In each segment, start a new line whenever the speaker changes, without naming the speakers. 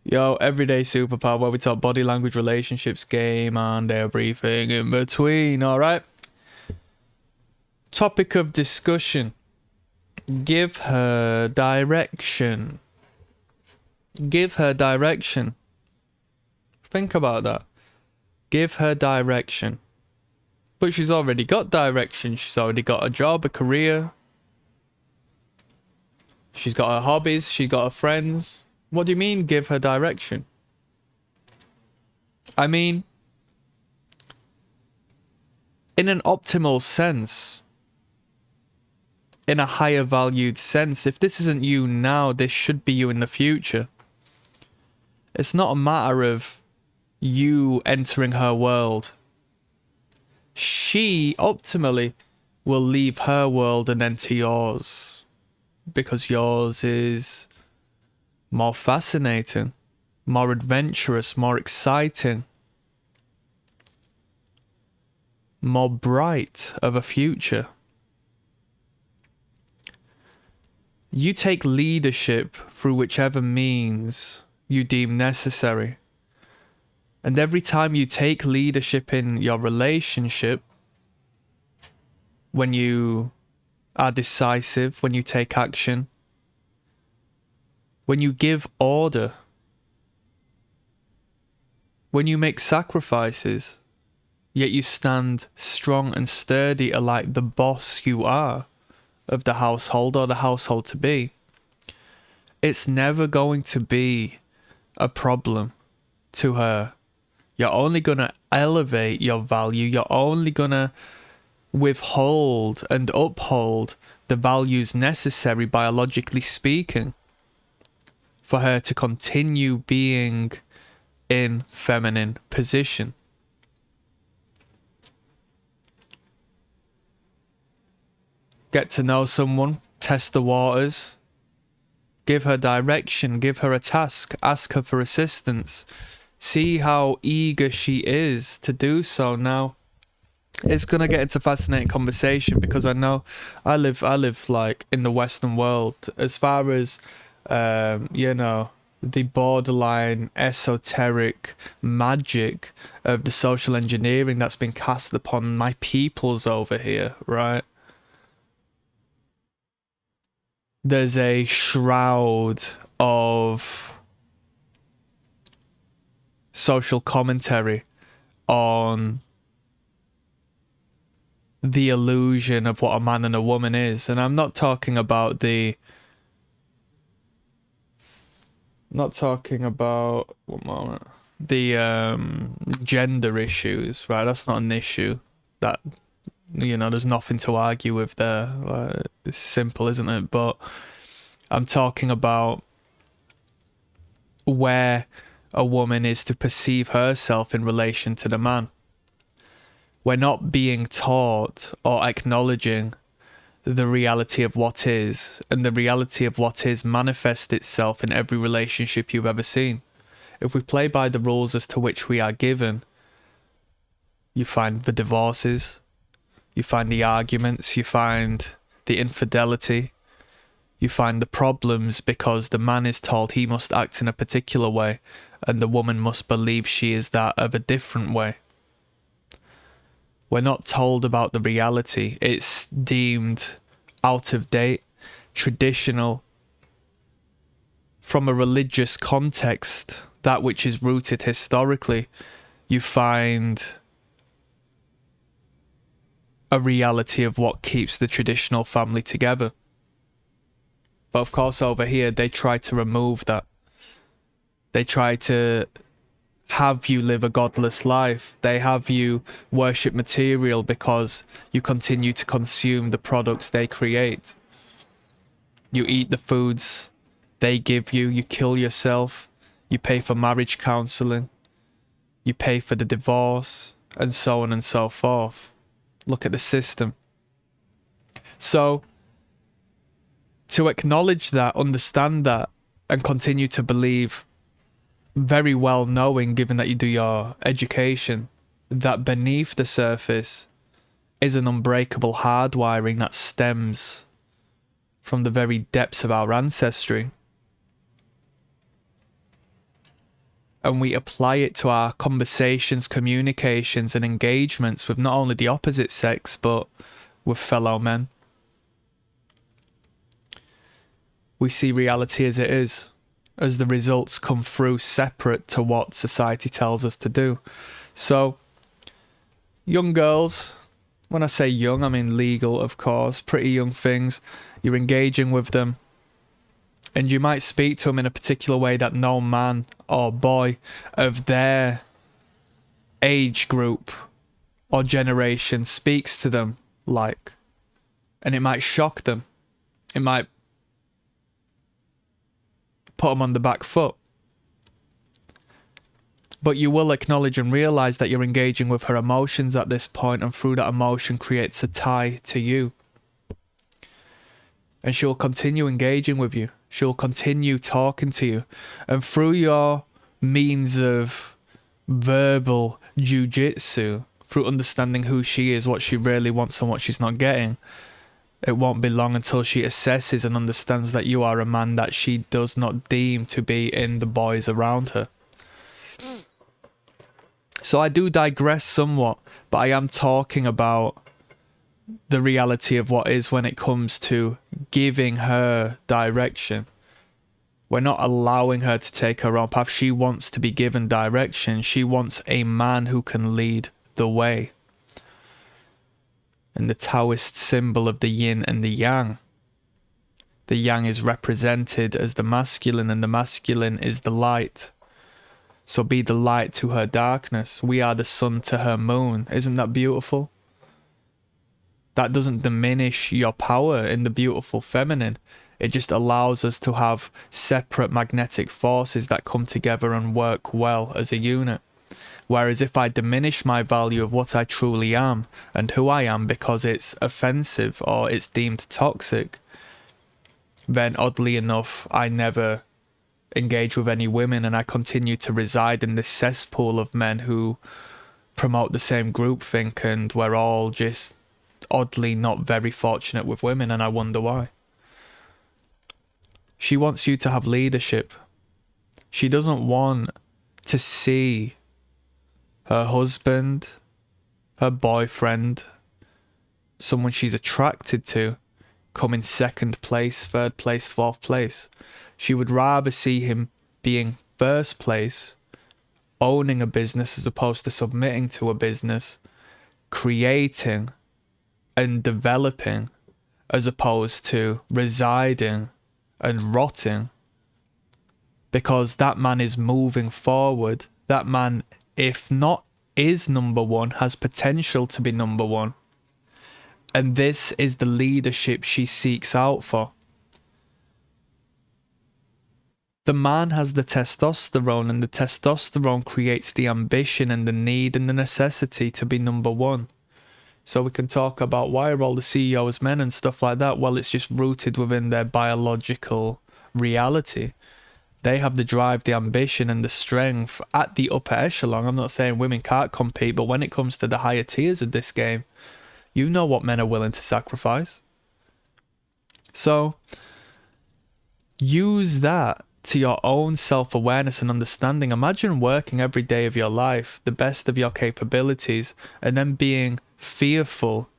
Yo, everyday superpower where we talk body language, relationships, game, and everything in between, alright? Topic of discussion. Give her direction. Give her direction. Think about that. Give her direction. But she's already got direction. She's already got a job, a career. She's got her hobbies. She's got her friends. What do you mean, give her direction? I mean, in an optimal sense, in a higher valued sense, if this isn't you now, this should be you in the future. It's not a matter of you entering her world. She optimally will leave her world and enter yours, because yours is more fascinating, more adventurous, more exciting, more bright of a future. You take leadership through whichever means you deem necessary. And every time you take leadership in your relationship, when you are decisive, when you take action, when you give order, when you make sacrifices, yet you stand strong and sturdy like the boss you are of the household or the household to be, it's never going to be a problem to her. You're only going to elevate your value. You're only going to withhold and uphold the values necessary, biologically speaking, for her to continue being in feminine position. Get to know someone, test the waters, give her direction, give her a task, ask her for assistance, see how eager she is to do so. Now, it's gonna get into fascinating conversation because I know I live like in the Western world. As far as the borderline esoteric magic of the social engineering that's been cast upon my peoples over here, right? There's a shroud of social commentary on the illusion of what a man and a woman is. And I'm not talking about one moment, the gender issues, right? That's not an issue. That, there's nothing to argue with there. Like, it's simple, isn't it? But I'm talking about where a woman is to perceive herself in relation to the man. We're not being taught or acknowledging the reality of what is, and the reality of what is manifests itself in every relationship you've ever seen. If we play by the rules as to which we are given, you find the divorces, you find the arguments, you find the infidelity, you find the problems because the man is told he must act in a particular way and the woman must believe she is that of a different way. We're not told about the reality. It's deemed out of date, traditional, from a religious context, that which is rooted historically. You find a reality of what keeps the traditional family together. But of course over here, they try to remove that. They try to have you live a godless life. They have you worship material because you continue to consume the products they create. You eat the foods they give you. You kill yourself. You pay for marriage counseling. You pay for the divorce, and so on and so forth. Look at the system. So, to acknowledge that, understand that, and continue to believe, very well knowing, given that you do your education, that beneath the surface is an unbreakable hardwiring that stems from the very depths of our ancestry. and we apply it to our conversations, communications, and engagements with not only the opposite sex, but with fellow men, we see reality as it is, as the results come through separate to what society tells us to do. So, young girls, when I say young, I mean legal, of course, pretty young things, you're engaging with them, and you might speak to them in a particular way that no man or boy of their age group or generation speaks to them like. And it might shock them. It might put them on the back foot. But you will acknowledge and realize that you're engaging with her emotions at this point, and through that emotion creates a tie to you. And she'll continue engaging with you. She'll continue talking to you. And through your means of verbal jiu-jitsu, through understanding who she is, what she really wants and what she's not getting, it won't be long until she assesses and understands that you are a man that she does not deem to be in the boys around her. So I do digress somewhat, but I am talking about the reality of what is when it comes to giving her direction. We're not allowing her to take her own path. She wants to be given direction. She wants a man who can lead the way. And the Taoist symbol of the yin and the yang. The yang is represented as the masculine, and the masculine is the light. So be the light to her darkness. We are the sun to her moon. Isn't that beautiful? That doesn't diminish your power in the beautiful feminine. It just allows us to have separate magnetic forces that come together and work well as a unit. Whereas if I diminish my value of what I truly am and who I am because it's offensive or it's deemed toxic, then oddly enough, I never engage with any women, and I continue to reside in this cesspool of men who promote the same groupthink, and we're all just oddly not very fortunate with women, and I wonder why. She wants you to have leadership. She doesn't want to see her husband, her boyfriend, someone she's attracted to, come in second place, third place, fourth place. She would rather see him being first place, owning a business as opposed to submitting to a business, creating and developing as opposed to residing and rotting, because that man is moving forward. That man, if not is number one, has potential to be number one. And this is the leadership she seeks out for. The man has the testosterone, and the testosterone creates the ambition and the need and the necessity to be number one. So we can talk about why are all the CEOs men and stuff like that. Well, it's just rooted within their biological reality. They have the drive, the ambition and the strength at the upper echelon. I'm not saying women can't compete, but when it comes to the higher tiers of this game, you know what men are willing to sacrifice. So use that to your own self-awareness and understanding. Imagine working every day of your life, the best of your capabilities, and then being fearful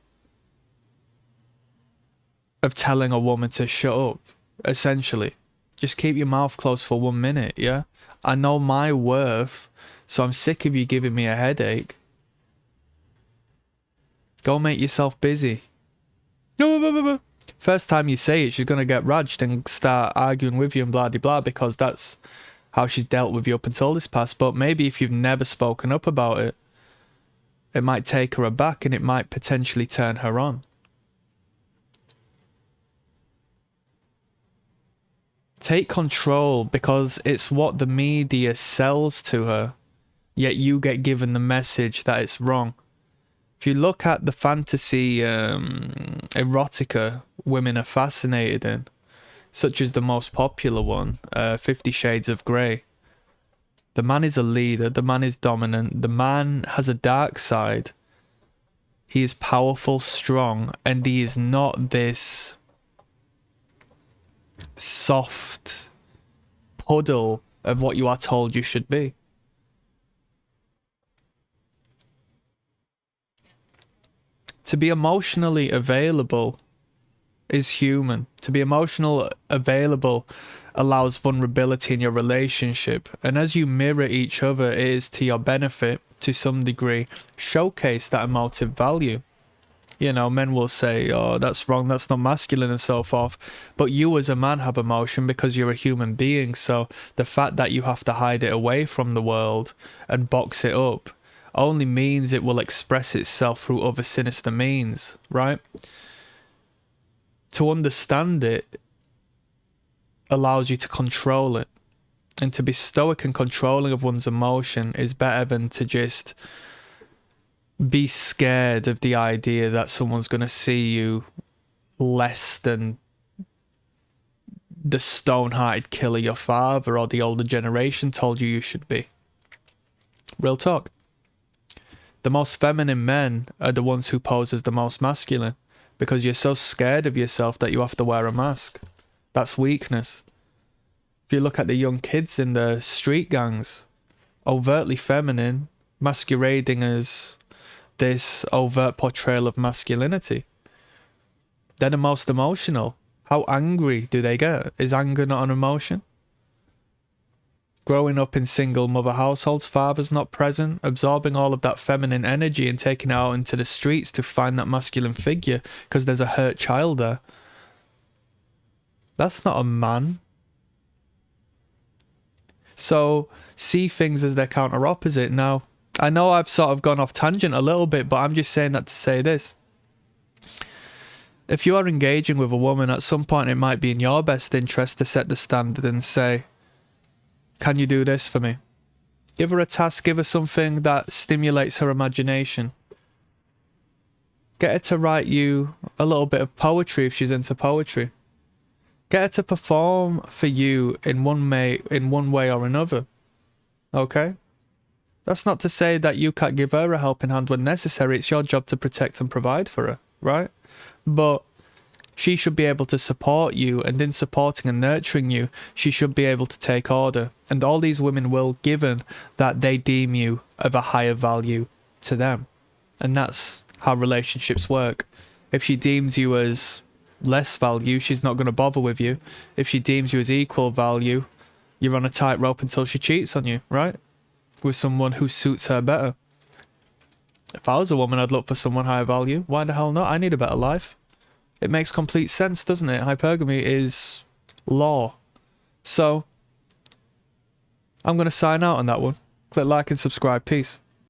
of telling a woman to shut up, essentially. Just keep your mouth closed for 1 minute, yeah? I know my worth, so I'm sick of you giving me a headache. Go make yourself busy. First time you say it, she's going to get raged and start arguing with you and blah de blah, because that's how she's dealt with you up until this past. But maybe if you've never spoken up about it, it might take her aback and it might potentially turn her on. Take control, because it's what the media sells to her, yet you get given the message that it's wrong. If you look at the fantasy erotica women are fascinated in, such as the most popular one, 50 Shades of Grey, the man is a leader, the man is dominant, the man has a dark side, he is powerful, strong, and he is not this soft puddle of what you are told you should be. To be emotionally available is human. To be emotional available allows vulnerability in your relationship. And as you mirror each other, it is to your benefit, to some degree, showcase that emotive value. You know, men will say, oh, that's wrong, that's not masculine and so forth. But you as a man have emotion because you're a human being. So the fact that you have to hide it away from the world and box it up only means it will express itself through other sinister means, right? To understand it allows you to control it. And to be stoic and controlling of one's emotion is better than to just be scared of the idea that someone's going to see you less than the stone-hearted killer your father or the older generation told you should be. Real talk. The most feminine men are the ones who pose as the most masculine because you're so scared of yourself that you have to wear a mask. That's weakness. If you look at the young kids in the street gangs, overtly feminine, masquerading as this overt portrayal of masculinity. They're the most emotional. How angry do they get? Is anger not an emotion? Growing up in single mother households, fathers not present, absorbing all of that feminine energy and taking it out into the streets to find that masculine figure because there's a hurt child there. That's not a man. So see things as their counter opposite. Now, I know I've sort of gone off tangent a little bit, but I'm just saying that to say this. If you are engaging with a woman, at some point it might be in your best interest to set the standard and say, can you do this for me? Give her a task, give her something that stimulates her imagination. Get her to write you a little bit of poetry if she's into poetry. Get her to perform for you in one way or another. Okay? That's not to say that you can't give her a helping hand when necessary. It's your job to protect and provide for her, right? But she should be able to support you, and in supporting and nurturing you, she should be able to take order. And all these women will, given that they deem you of a higher value to them. And that's how relationships work. If she deems you as less value, she's not going to bother with you. If she deems you as equal value, you're on a tightrope until she cheats on you, right? With someone who suits her better. If I was a woman, I'd look for someone higher value. Why the hell not? I need a better life. It makes complete sense, doesn't it? Hypergamy is law. So, I'm going to sign out on that one. Click like and subscribe. Peace.